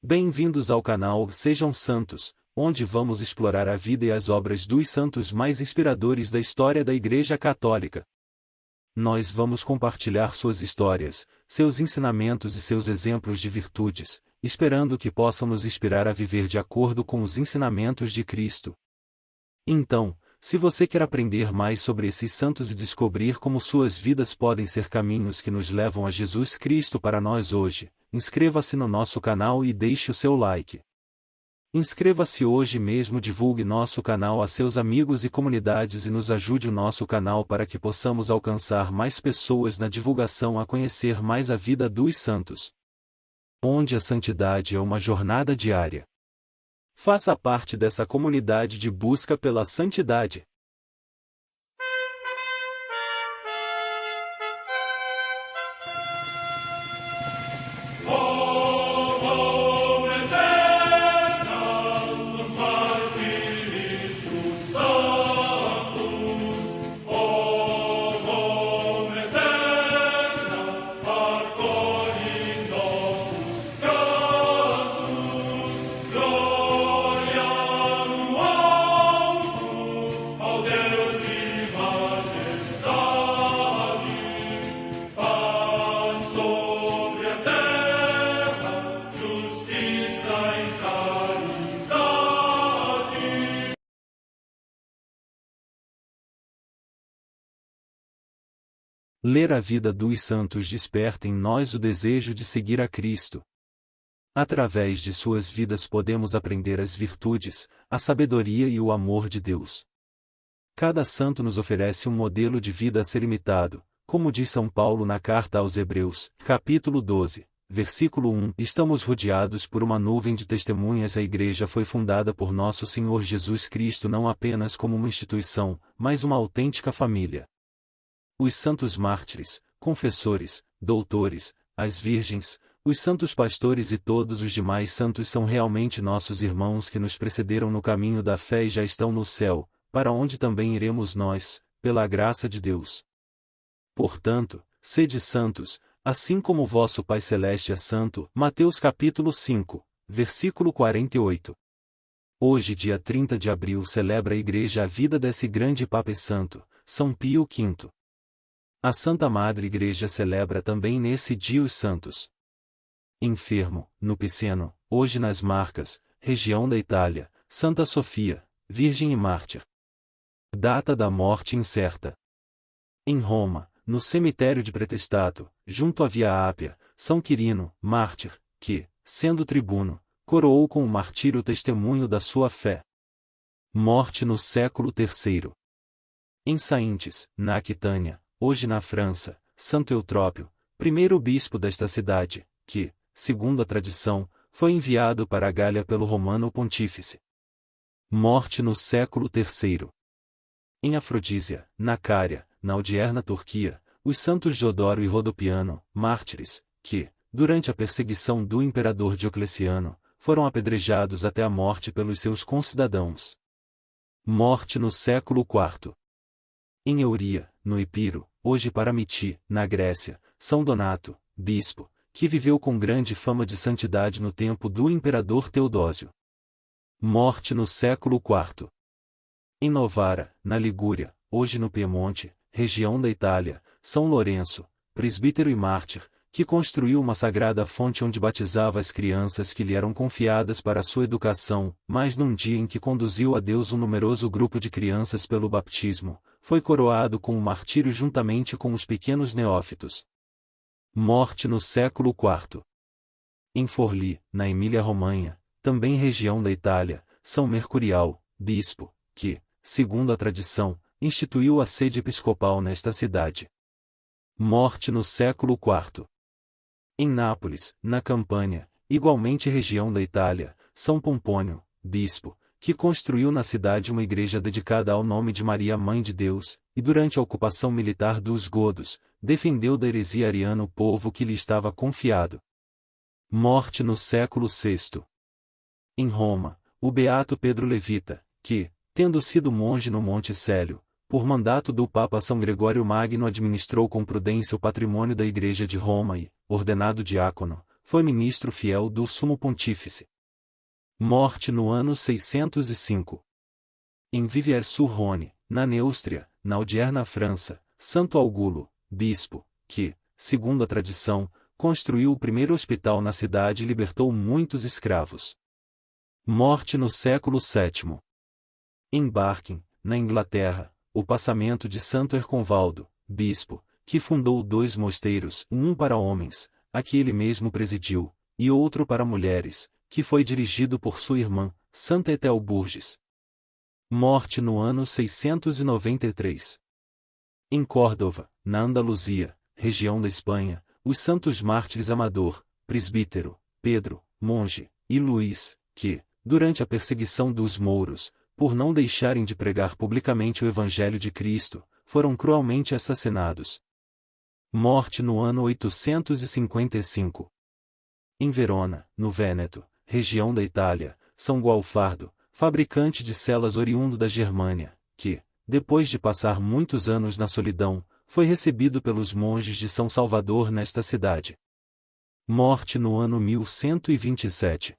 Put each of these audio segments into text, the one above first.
Bem-vindos ao canal Sejam Santos, onde vamos explorar a vida e as obras dos santos mais inspiradores da história da Igreja Católica. Nós vamos compartilhar suas histórias, seus ensinamentos e seus exemplos de virtudes, esperando que possam nos inspirar a viver de acordo com os ensinamentos de Cristo. Então, se você quer aprender mais sobre esses santos e descobrir como suas vidas podem ser caminhos que nos levam a Jesus Cristo para nós hoje, inscreva-se no nosso canal e deixe o seu like. Inscreva-se hoje mesmo, divulgue nosso canal a seus amigos e comunidades e nos ajude o nosso canal para que possamos alcançar mais pessoas na divulgação a conhecer mais a vida dos santos. Onde a santidade é uma jornada diária. Faça parte dessa comunidade de busca pela santidade. Ler a vida dos santos desperta em nós o desejo de seguir a Cristo. Através de suas vidas podemos aprender as virtudes, a sabedoria e o amor de Deus. Cada santo nos oferece um modelo de vida a ser imitado, como diz São Paulo na carta aos Hebreus, capítulo 12, versículo 1. Estamos rodeados por uma nuvem de testemunhas. A Igreja foi fundada por nosso Senhor Jesus Cristo não apenas como uma instituição, mas uma autêntica família. Os santos mártires, confessores, doutores, as virgens, os santos pastores e todos os demais santos são realmente nossos irmãos que nos precederam no caminho da fé e já estão no céu, para onde também iremos nós, pela graça de Deus. Portanto, sede santos, assim como o vosso Pai Celeste é santo. Mateus capítulo 5, versículo 48. Hoje, dia 30 de abril, celebra a Igreja a vida desse grande Papa e Santo, São Pio V. A Santa Madre Igreja celebra também nesse dia os santos. Enfermo, no Piceno, hoje nas Marcas, região da Itália, Santa Sofia, Virgem e Mártir. Data da morte incerta. Em Roma, no cemitério de Pretestato, junto à Via Ápia, São Quirino, mártir, que, sendo tribuno, coroou com o martírio o testemunho da sua fé. Morte no século III. Em Saintes, na Aquitânia, hoje na França, Santo Eutrópio, primeiro bispo desta cidade, que, segundo a tradição, foi enviado para a Gália pelo Romano Pontífice. Morte no século III. Em Afrodísia, na Cária, na odierna Turquia, os santos Diodoro e Rodopiano, mártires, que, durante a perseguição do imperador Diocleciano, foram apedrejados até a morte pelos seus concidadãos. Morte no século IV. Em Euria, no Epiro, hoje Paramiti, na Grécia, São Donato, bispo, que viveu com grande fama de santidade no tempo do imperador Teodósio. Morte no século IV. Em Novara, na Ligúria, hoje no Piemonte, região da Itália, São Lourenço, presbítero e mártir, que construiu uma sagrada fonte onde batizava as crianças que lhe eram confiadas para sua educação, mas num dia em que conduziu a Deus um numeroso grupo de crianças pelo batismo, foi coroado com o martírio juntamente com os pequenos neófitos. Morte no século IV. Em Forlì, na Emília-Romanha, também região da Itália, São Mercurial, bispo, que, segundo a tradição, instituiu a sede episcopal nesta cidade. Morte no século IV. Em Nápoles, na Campânia, igualmente região da Itália, São Pompônio, bispo, que construiu na cidade uma igreja dedicada ao nome de Maria Mãe de Deus, e durante a ocupação militar dos godos, defendeu da heresia ariana o povo que lhe estava confiado. Morte no século VI. Em Roma, o beato Pedro Levita, que, tendo sido monge no Monte Célio, por mandato do Papa São Gregório Magno administrou com prudência o patrimônio da Igreja de Roma e, ordenado diácono, foi ministro fiel do Sumo Pontífice. Morte no ano 605. Em Viviers-sur-Rhône, na Neustria, na odierna França, Santo Augulo, bispo, que, segundo a tradição, construiu o primeiro hospital na cidade e libertou muitos escravos. Morte no século VII. Em Barking, na Inglaterra, o passamento de Santo Erconvaldo, bispo, que fundou 2 mosteiros, um para homens, a que ele mesmo presidiu, e outro para mulheres, que foi dirigido por sua irmã, Santa Etelburges. Morte no ano 693. Em Córdoba, na Andaluzia, região da Espanha, os santos mártires Amador, presbítero, Pedro, monge, e Luís, que, durante a perseguição dos mouros, por não deixarem de pregar publicamente o Evangelho de Cristo, foram cruelmente assassinados. Morte no ano 855. Em Verona, no Vêneto, região da Itália, São Gualfardo, fabricante de celas oriundo da Germânia, que, depois de passar muitos anos na solidão, foi recebido pelos monges de São Salvador nesta cidade. Morte no ano 1127.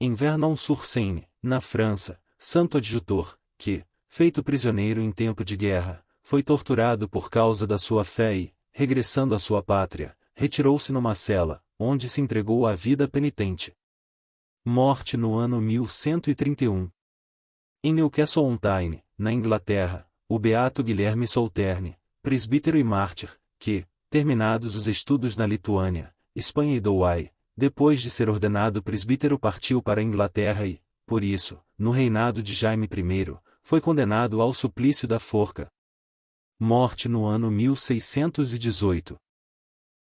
Em Vernon-sur-Seine, na França, Santo Adjutor, que, feito prisioneiro em tempo de guerra, foi torturado por causa da sua fé e, regressando à sua pátria, retirou-se numa cela, onde se entregou à vida penitente. Morte no ano 1131. Em Newcastle-on-Tyne, na Inglaterra, o beato Guilherme Solterne, presbítero e mártir, que, terminados os estudos na Lituânia, Espanha e Douai, depois de ser ordenado presbítero partiu para a Inglaterra e, por isso, no reinado de Jaime I, foi condenado ao suplício da forca. Morte no ano 1618.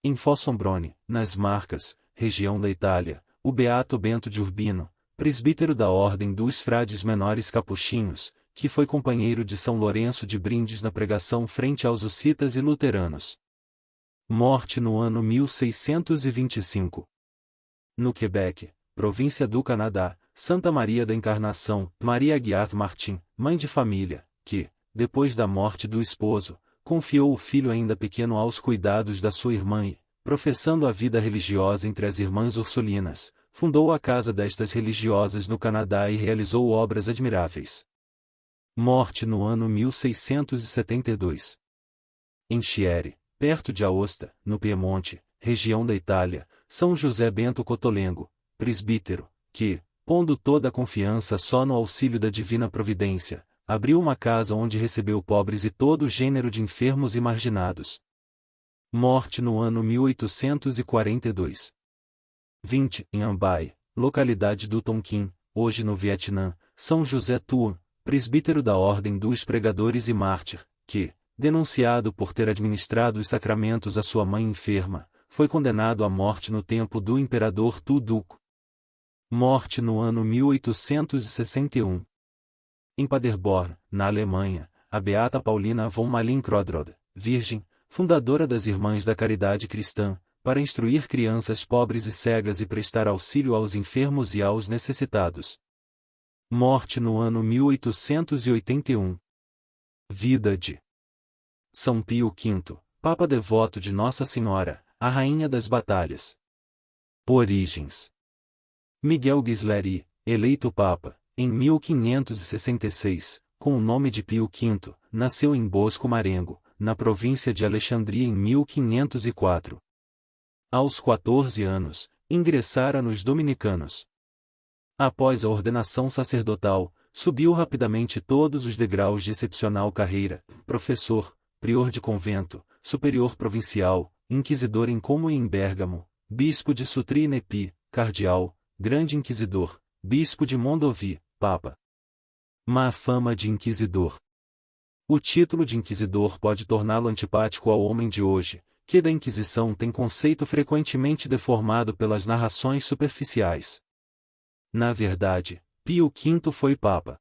Em Fossombrone, nas Marcas, região da Itália, o beato Bento de Urbino, presbítero da Ordem dos Frades Menores Capuchinhos, que foi companheiro de São Lourenço de Brindes na pregação frente aos hussitas e luteranos. Morte no ano 1625. No Quebec, província do Canadá, Santa Maria da Encarnação, Maria Aguiar Martin, mãe de família, que, depois da morte do esposo, confiou o filho ainda pequeno aos cuidados da sua irmã e, professando a vida religiosa entre as irmãs ursulinas, fundou a casa destas religiosas no Canadá e realizou obras admiráveis. Morte no ano 1672. Em Chieri, perto de Aosta, no Piemonte, região da Itália, São José Bento Cotolengo, presbítero, que, pondo toda a confiança só no auxílio da divina providência, abriu uma casa onde recebeu pobres e todo gênero de enfermos e marginados. Morte no ano 1842. 20. Em Ambai, localidade do Tonkin, hoje no Vietnã, São José Tuan, presbítero da Ordem dos Pregadores e mártir, que, denunciado por ter administrado os sacramentos à sua mãe enferma, foi condenado à morte no tempo do imperador Tu Duc. Morte no ano 1861. Em Paderborn, na Alemanha, a beata Paulina von Malin-Krodrod, virgem, fundadora das Irmãs da Caridade Cristã, para instruir crianças pobres e cegas e prestar auxílio aos enfermos e aos necessitados. Morte no ano 1881. Vida de São Pio V, Papa devoto de Nossa Senhora, a Rainha das Batalhas. Origens. Miguel Ghisleri, eleito Papa, em 1566, com o nome de Pio V, nasceu em Bosco Marengo, na província de Alexandria em 1504. Aos 14 anos, ingressara nos dominicanos. Após a ordenação sacerdotal, subiu rapidamente todos os degraus de excepcional carreira: professor, prior de convento, superior provincial, inquisidor em Como e em Bérgamo, bispo de Sutri e Nepi, cardeal, grande inquisidor, bispo de Mondovi, papa. Má fama de inquisidor. O título de inquisidor pode torná-lo antipático ao homem de hoje, que da Inquisição tem conceito frequentemente deformado pelas narrações superficiais. Na verdade, Pio V foi papa.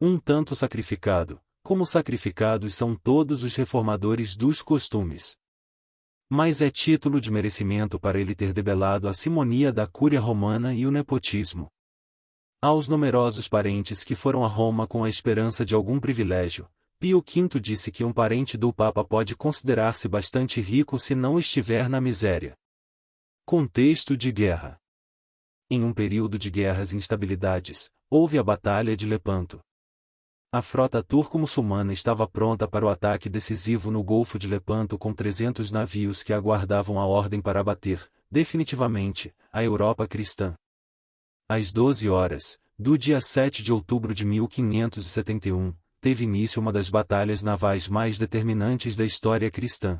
Um tanto sacrificado, como sacrificados são todos os reformadores dos costumes. Mas é título de merecimento para ele ter debelado a simonia da Cúria Romana e o nepotismo. Aos numerosos parentes que foram a Roma com a esperança de algum privilégio, Pio V disse que um parente do Papa pode considerar-se bastante rico se não estiver na miséria. Contexto de guerra. Em um período de guerras e instabilidades, houve a Batalha de Lepanto. A frota turco-muçulmana estava pronta para o ataque decisivo no Golfo de Lepanto com 300 navios que aguardavam a ordem para abater, definitivamente, a Europa cristã. Às 12 horas, do dia 7 de outubro de 1571, teve início uma das batalhas navais mais determinantes da história cristã.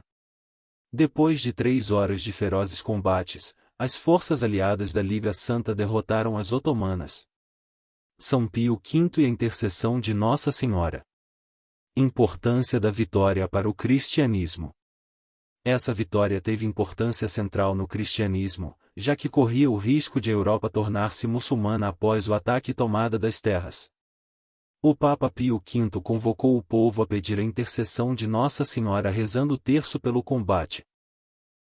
Depois de 3 horas de ferozes combates, as forças aliadas da Liga Santa derrotaram as otomanas. São Pio V e a intercessão de Nossa Senhora. Importância da vitória para o cristianismo. Essa vitória teve importância central no cristianismo, já que corria o risco de a Europa tornar-se muçulmana após o ataque e tomada das terras. O Papa Pio V convocou o povo a pedir a intercessão de Nossa Senhora rezando o terço pelo combate.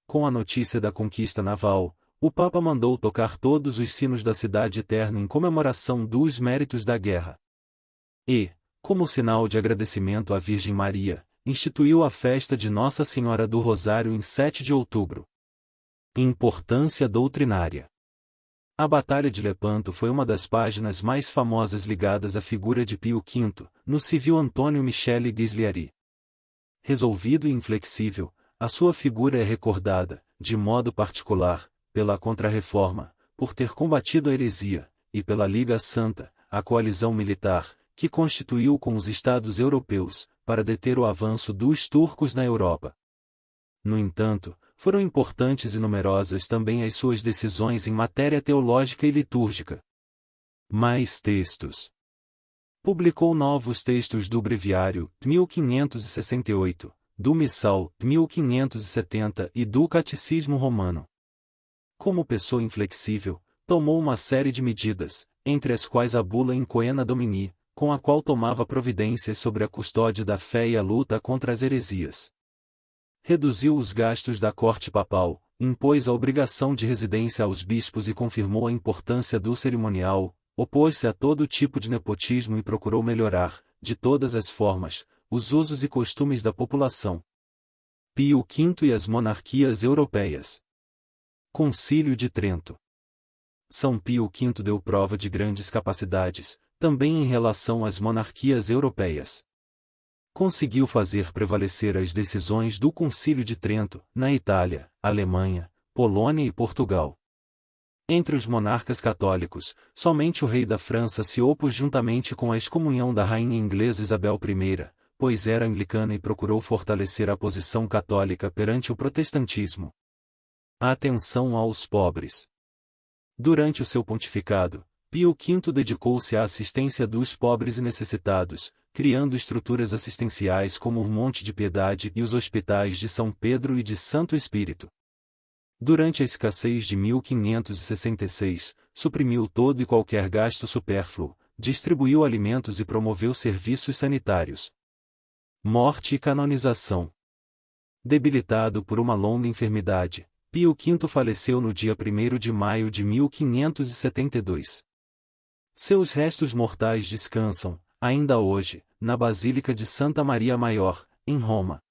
Com a notícia da conquista naval, o Papa mandou tocar todos os sinos da cidade eterna em comemoração dos méritos da guerra. E, como sinal de agradecimento à Virgem Maria, instituiu a festa de Nossa Senhora do Rosário em 7 de outubro. Importância doutrinária. A Batalha de Lepanto foi uma das páginas mais famosas ligadas à figura de Pio V, no civil Antônio Michele Ghislieri. Resolvido e inflexível, a sua figura é recordada, de modo particular, pela Contra-Reforma, por ter combatido a heresia, e pela Liga Santa, a coalizão militar, que constituiu com os Estados europeus, para deter o avanço dos turcos na Europa. No entanto, foram importantes e numerosas também as suas decisões em matéria teológica e litúrgica. Mais textos. Publicou novos textos do Breviário, 1568, do Missal, 1570 e do Catecismo Romano. Como pessoa inflexível, tomou uma série de medidas, entre as quais a bula in Coena Domini, com a qual tomava providências sobre a custódia da fé e a luta contra as heresias. Reduziu os gastos da corte papal, impôs a obrigação de residência aos bispos e confirmou a importância do cerimonial, opôs-se a todo tipo de nepotismo e procurou melhorar, de todas as formas, os usos e costumes da população. Pio V e as monarquias europeias. Concílio de Trento. São Pio V deu prova de grandes capacidades, também em relação às monarquias europeias. Conseguiu fazer prevalecer as decisões do Concílio de Trento, na Itália, Alemanha, Polônia e Portugal. Entre os monarcas católicos, somente o rei da França se opôs juntamente com a excomunhão da rainha inglesa Isabel I, pois era anglicana e procurou fortalecer a posição católica perante o protestantismo. Atenção aos pobres. Durante o seu pontificado, Pio V dedicou-se à assistência dos pobres e necessitados, criando estruturas assistenciais como o Monte de Piedade e os hospitais de São Pedro e de Santo Espírito. Durante a escassez de 1566, suprimiu todo e qualquer gasto supérfluo, distribuiu alimentos e promoveu serviços sanitários. Morte e canonização. Debilitado por uma longa enfermidade, Pio V faleceu no dia 1º de maio de 1572. Seus restos mortais descansam, ainda hoje, na Basílica de Santa Maria Maior, em Roma.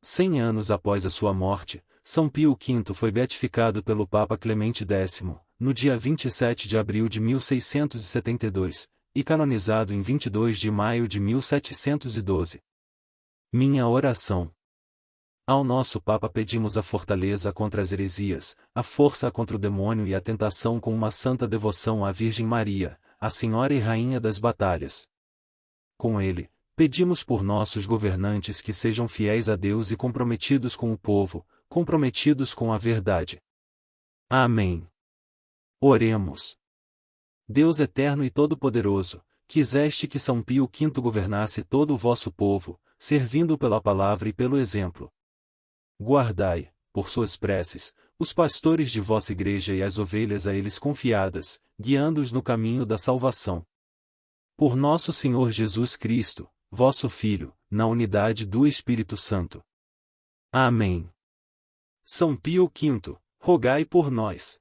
100 anos após a sua morte, São Pio V foi beatificado pelo Papa Clemente X, no dia 27 de abril de 1672, e canonizado em 22 de maio de 1712. Minha oração. Ao nosso Papa pedimos a fortaleza contra as heresias, a força contra o demônio e a tentação com uma santa devoção à Virgem Maria, a Senhora e Rainha das Batalhas. Com ele, pedimos por nossos governantes que sejam fiéis a Deus e comprometidos com o povo, comprometidos com a verdade. Amém. Oremos. Deus eterno e todo-poderoso, quiseste que São Pio V governasse todo o vosso povo, servindo pela palavra e pelo exemplo. Guardai, por suas preces, os pastores de vossa igreja e as ovelhas a eles confiadas, guiando-os no caminho da salvação. Por nosso Senhor Jesus Cristo, vosso Filho, na unidade do Espírito Santo. Amém. São Pio V, rogai por nós.